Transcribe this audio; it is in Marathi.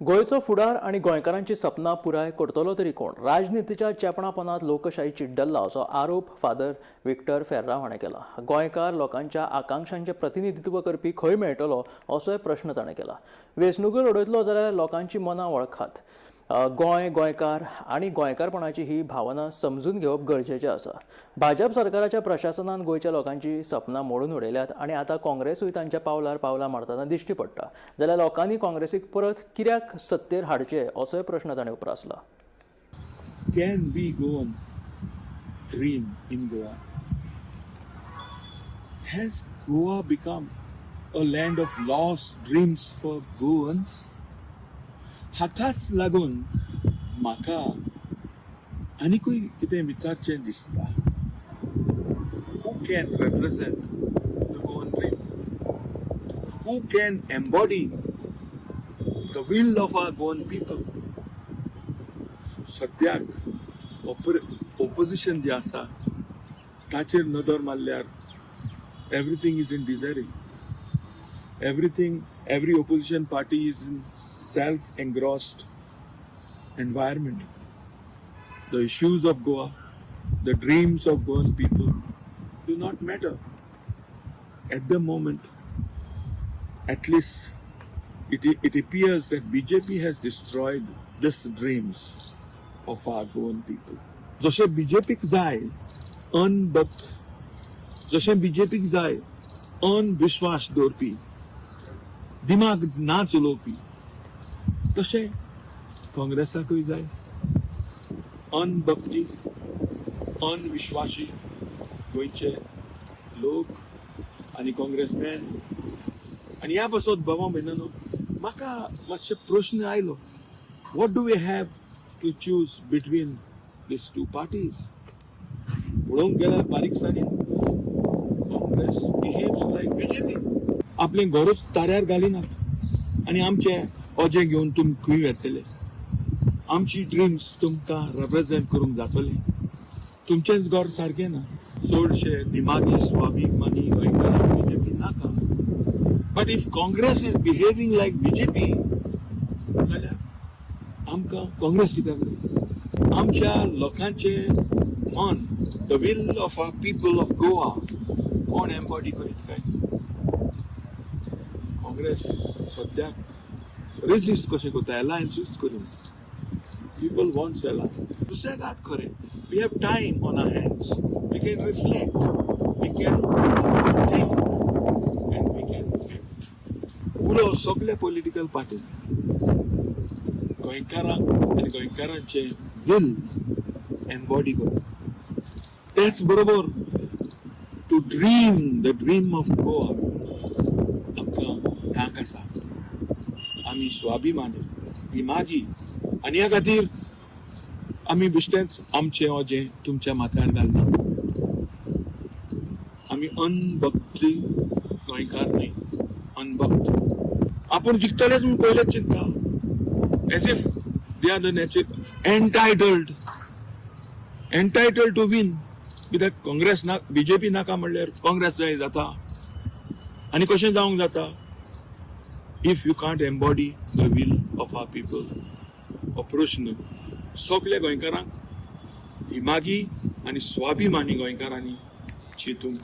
गोयचो फुडार आणि गोंयकारांची सपनां पुराय करतलो तरी कोण? राजनितीच्या चेपणापणात लोकशाही चिड्डल्ला असो आरोप फादर विक्टर फेर्रा हाणें केला. गोंयकार लोकांच्या आकांक्षांचें प्रतिनिधित्व करपी खंय मेळटलो असोय प्रश्न ताणें केला. वेंचणुको लडयतलो जाल्यार लोकांची मनां वळखात. गोंय, गोंयकार आणि गोंयकारपणाची ही भावना समजून घेवप गरजेचें आसा. भाजप सरकाराच्या प्रशासनान गोंयच्या लोकांची सपनां मोडून उडयल्यात आणि आतां काँग्रेसूय तांच्या पावलार पावलां मारतना दिश्टी पडटा. जाल्यार लोकांनी काँग्रेसीक परत कित्याक सत्तेर हाडचे असोय प्रश्न ताणें उपरासला. Can we go on dream in Goa? Has Goa become a land of lost dreams for Goans? हाकाच लागून म्हाका आनीकूय कितें विचारचें दिसता. Who can represent the Goan dream? Who can embody the will of our Goan people? सद्याक ऑपोजिशन जे आसा ताचेर नदर मारल्यार everything is in desiring. Every opposition party is in self-engrossed environment. The issues of Goa, the dreams of Goan people do not matter. At the moment, at least it appears that BJP has destroyed these dreams of our Goan people. जशे BJPक जाय अनभक्त, जशे BJPक जाय अनविश्वास दवरपी, दिमाग ना चलोवपी, तशे काँग्रेसाकूय जाय अनभक्ती, अनविश्वासी गोंयचे लोक आनी काँग्रेसमॅन. आनी ह्या बसत भोंवो म्हणून म्हाका मातशे प्रश्न आयलो. What do we have to choose between these two parties? पळोवंक गेल्यार बारीकसाणेन काँग्रेस बिहेव्स लायक बीजेपी. आपले घरूच ताऱ्यार घालिनात आनी आमचे ओजे घेवन तुमी खंय येतले. आमची ड्रिम्स तुमकां रिप्रेझेंट करूंक जातले. तुमचेंच घर सारकें ना. चडशे दिमागी स्वाभिमानी गोंयकारांक बीजेपी नाका. But if Congress is behaving like BJP जाल्यार आमकां काँग्रेस कित्याक जाय? आमच्या लोकांचे मन, the will of our people of Goa कोण एम्बॉडी करीत काय? काँग्रेस सद्याक रेजिस्ट कशें करता, अलायन्सूच करीना. पीपल वॉन्ट्स अलायन्स. दुसऱ्याक खरें, we have time on our hands. We can reflect, we can think and we can act. पुरो सगळ्या पॉलिटिकल पार्टीज गोंयकारांक आनी गोंयकारांचे विल एम्बॉडी करता. त्याच बरोबर to dream the dream of Goa आमकां धाक आसा. आमी स्वाभिमानी, दिमागी आनी ह्या खातीर आमी बिश्टेच आमचे ओजें तुमच्या माथ्यार घालना. आमी अनभक्ती गोंयकार न्हय, अनभक्त. आपूण जिखतलेच म्हूण पयलेच चिंतता. As if they are the entitled to win. कित्याक काँग्रेस ना, बीजेपी नाका म्हणल्यार काँग्रेस जाय जाता. आनी कशें जावंक जाता? If you can't embody the will of our people. हो प्रश्न सगळ्या गोंयकारांक, दिमागी आनी स्वाभिमानी गोंयकारांनी चिंतूंक